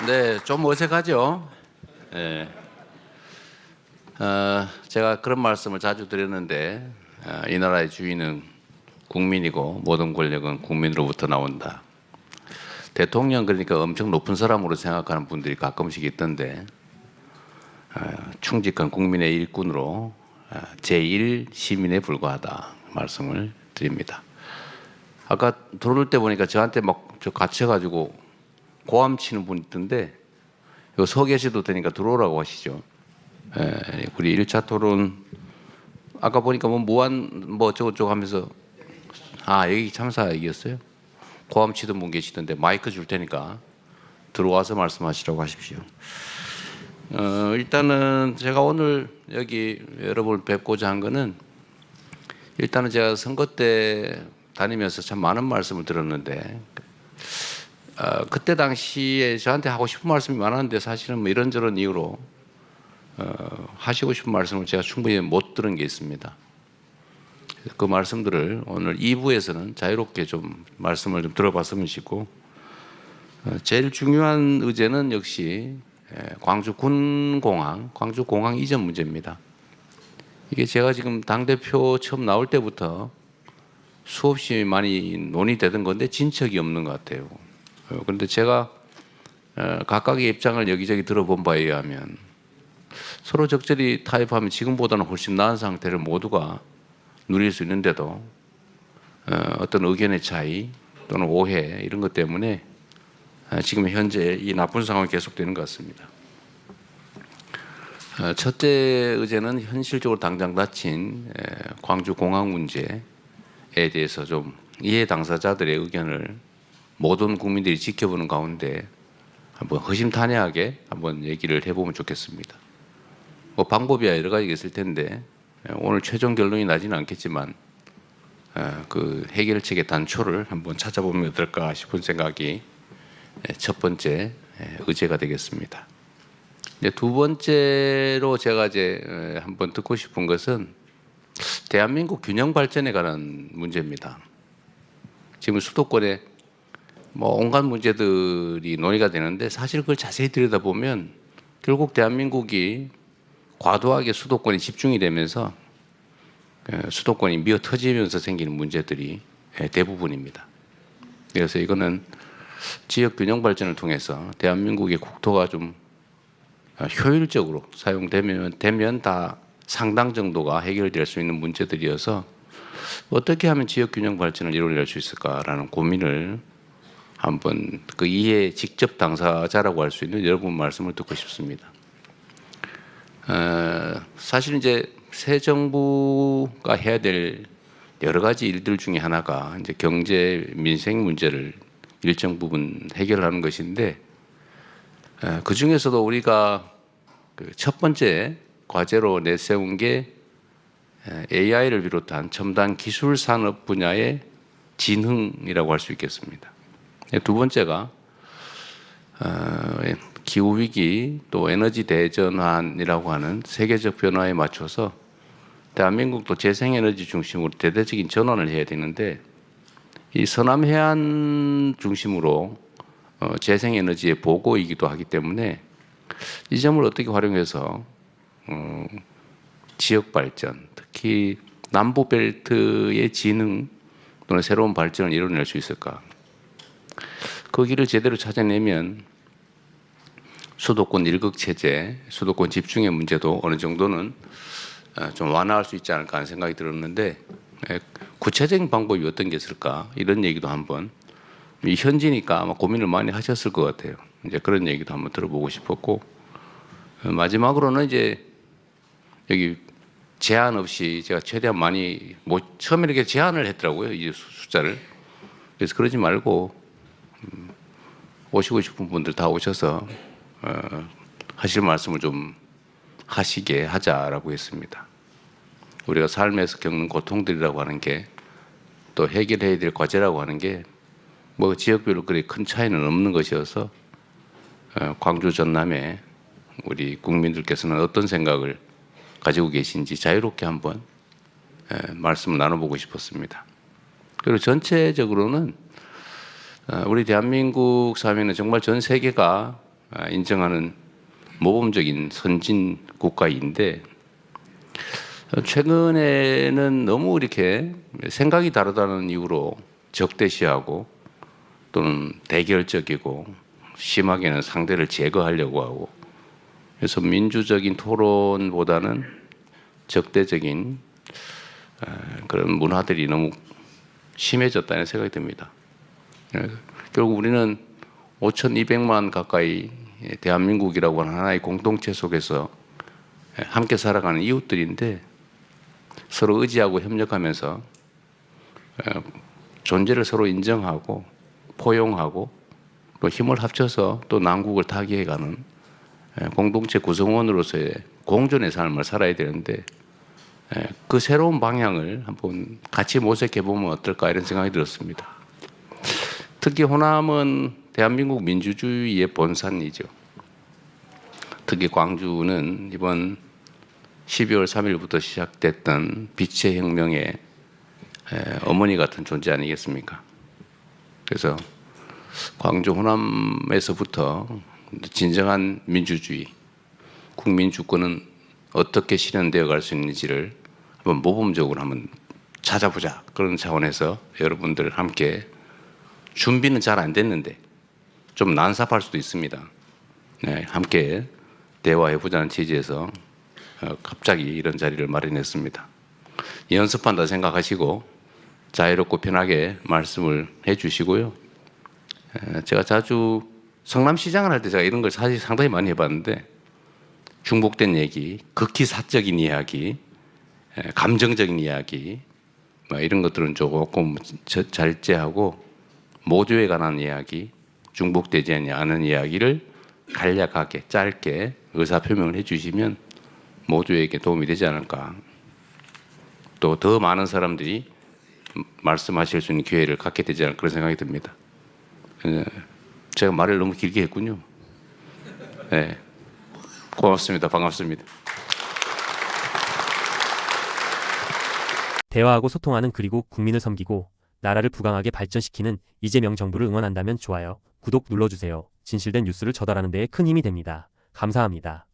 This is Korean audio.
네, 좀 어색하죠. 예. 제가 그런 말씀을 자주 드렸는데, 이 나라의 주인은 국민이고 모든 권력은 국민으로부터 나온다. 대통령 그러니까 엄청 높은 사람으로 생각하는 분들이 가끔씩 있던데, 충직한 국민의 일꾼으로 제1 시민에 불과하다 말씀을 드립니다. 아까 들어올 때 보니까 저한테 막 저 갇혀가지고 고함 치는 분 있던데, 이거 서 계셔도 되니까 들어오라고 하시죠. 우리 1차 토론 아까 보니까 뭐 무한 뭐 어쩌고저쩌고 하면서 여기 참사이었어요. 고함 치던 분 계시던데 마이크 줄 테니까 들어와서 말씀하시라고 하십시오. 일단은 제가 오늘 여기 여러분을 뵙고자 한 거는, 일단은 제가 선거 때 다니면서 참 많은 말씀을 들었는데, 그때 당시에 저한테 하고 싶은 말씀이 많았는데 사실은 뭐 이런저런 이유로 하시고 싶은 말씀을 제가 충분히 못 들은 게 있습니다. 그 말씀들을 오늘 2부에서는 자유롭게 좀 말씀을 좀 들어봤으면 싶고, 제일 중요한 의제는 역시 광주 군공항, 광주 공항 이전 문제입니다. 이게 제가 지금 당대표 처음 나올 때부터 수없이 많이 논의되던 건데 진척이 없는 것 같아요. 그런데 제가 각각의 입장을 여기저기 들어본 바에 의하면 서로 적절히 타협하면 지금보다는 훨씬 나은 상태를 모두가 누릴 수 있는데도 어떤 의견의 차이 또는 오해 이런 것 때문에 지금 현재 이 나쁜 상황이 계속되는 것 같습니다. 첫째 의제는 현실적으로 당장 닥친 광주 공항 문제에 대해서 좀 이해 당사자들의 의견을 모든 국민들이 지켜보는 가운데 한번 허심탄회하게 한번 얘기를 해보면 좋겠습니다. 뭐 방법이야 여러 가지가 있을 텐데 오늘 최종 결론이 나지는 않겠지만 그 해결책의 단초를 한번 찾아보면 어떨까 싶은 생각이 첫 번째 의제가 되겠습니다. 이제 두 번째로 제가 이제 한번 듣고 싶은 것은 대한민국 균형 발전에 관한 문제입니다. 지금 수도권에 뭐 온갖 문제들이 논의가 되는데 사실 그걸 자세히 들여다보면 결국 대한민국이 과도하게 수도권에 집중이 되면서 수도권이 미어 터지면서 생기는 문제들이 대부분입니다. 그래서 이거는 지역 균형 발전을 통해서 대한민국의 국토가 좀 효율적으로 사용되면 다 상당 정도가 해결될 수 있는 문제들이어서 어떻게 하면 지역 균형 발전을 이루어낼 수 있을까라는 고민을 한번 그 이해 직접 당사자라고 할 수 있는 여러분 말씀을 듣고 싶습니다. 사실 이제 새 정부가 해야 될 여러 가지 일들 중에 하나가 이제 경제 민생 문제를 일정 부분 해결하는 것인데, 그 중에서도 우리가 그 첫 번째 과제로 내세운 게 AI를 비롯한 첨단 기술 산업 분야의 진흥이라고 할 수 있겠습니다. 두 번째가 기후 위기 또 에너지 대전환이라고 하는 세계적 변화에 맞춰서 대한민국도 재생에너지 중심으로 대대적인 전환을 해야 되는데, 이 서남 해안 중심으로 재생에너지의 보고이기도 하기 때문에 이 점을 어떻게 활용해서 지역 발전, 특히 남부 벨트의 진흥 또는 새로운 발전을 이뤄낼 수 있을까? 그 길을 제대로 찾아내면 수도권 일극 체제, 수도권 집중의 문제도 어느 정도는 좀 완화할 수 있지 않을까 하는 생각이 들었는데, 구체적인 방법이 어떤 게 있을까? 이런 얘기도 한번, 이 현지니까 아마 고민을 많이 하셨을 것 같아요. 이제 그런 얘기도 한번 들어보고 싶었고, 마지막으로는 이제 여기 제한 없이 제가 최대한 많이 처음에 이렇게 제한을 했더라고요, 이 숫자를. 그래서 그러지 말고 오시고 싶은 분들 다 오셔서 하실 말씀을 좀 하시게 하자라고 했습니다. 우리가 삶에서 겪는 고통들이라고 하는 게 또 해결해야 될 과제라고 하는 게 뭐 지역별로 그리 큰 차이는 없는 것이어서 광주 전남에 우리 국민들께서는 어떤 생각을 가지고 계신지 자유롭게 한번 말씀을 나눠보고 싶었습니다. 그리고 전체적으로는 우리 대한민국 사회는 정말 전 세계가 인정하는 모범적인 선진 국가인데 최근에는 너무 이렇게 생각이 다르다는 이유로 적대시하고 또는 대결적이고 심하게는 상대를 제거하려고 하고 그래서 민주적인 토론보다는 적대적인 그런 문화들이 너무 심해졌다는 생각이 듭니다. 결국 우리는 5,200만 가까이 대한민국이라고 하는 하나의 공동체 속에서 함께 살아가는 이웃들인데 서로 의지하고 협력하면서 존재를 서로 인정하고 포용하고 또 힘을 합쳐서 또 난국을 타개해가는 공동체 구성원으로서의 공존의 삶을 살아야 되는데 그 새로운 방향을 한번 같이 모색해 보면 어떨까 이런 생각이 들었습니다. 특히 호남은 대한민국 민주주의의 본산이죠. 특히 광주는 이번 12월 3일부터 시작됐던 빛의 혁명의 어머니 같은 존재 아니겠습니까? 그래서 광주 호남에서부터 진정한 민주주의, 국민 주권은 어떻게 실현되어 갈 수 있는지를 한번 모범적으로 한번 찾아보자. 그런 차원에서 여러분들 함께 준비는 잘 안 됐는데 좀 난삽할 수도 있습니다. 네, 함께 대화해보자는 취지에서 갑자기 이런 자리를 마련했습니다. 연습한다 생각하시고 자유롭고 편하게 말씀을 해주시고요. 제가 자주 성남시장을 할 때 제가 이런 걸 사실 상당히 많이 해봤는데 중복된 얘기, 극히 사적인 이야기, 감정적인 이야기 이런 것들은 조금 절제하고 모두에 관한 이야기, 중복되지 않은 이야기를 간략하게 짧게 의사표명을 해주시면 모두에게 도움이 되지 않을까. 또 더 많은 사람들이 말씀하실 수 있는 기회를 갖게 되지 않을까 그런 생각이 듭니다. 제가 말을 너무 길게 했군요. 네, 고맙습니다. 반갑습니다. 대화하고 소통하는 그리고 국민을 섬기고 나라를 부강하게 발전시키는 이재명 정부를 응원한다면 좋아요, 구독 눌러주세요. 진실된 뉴스를 전달하는 데에 큰 힘이 됩니다. 감사합니다.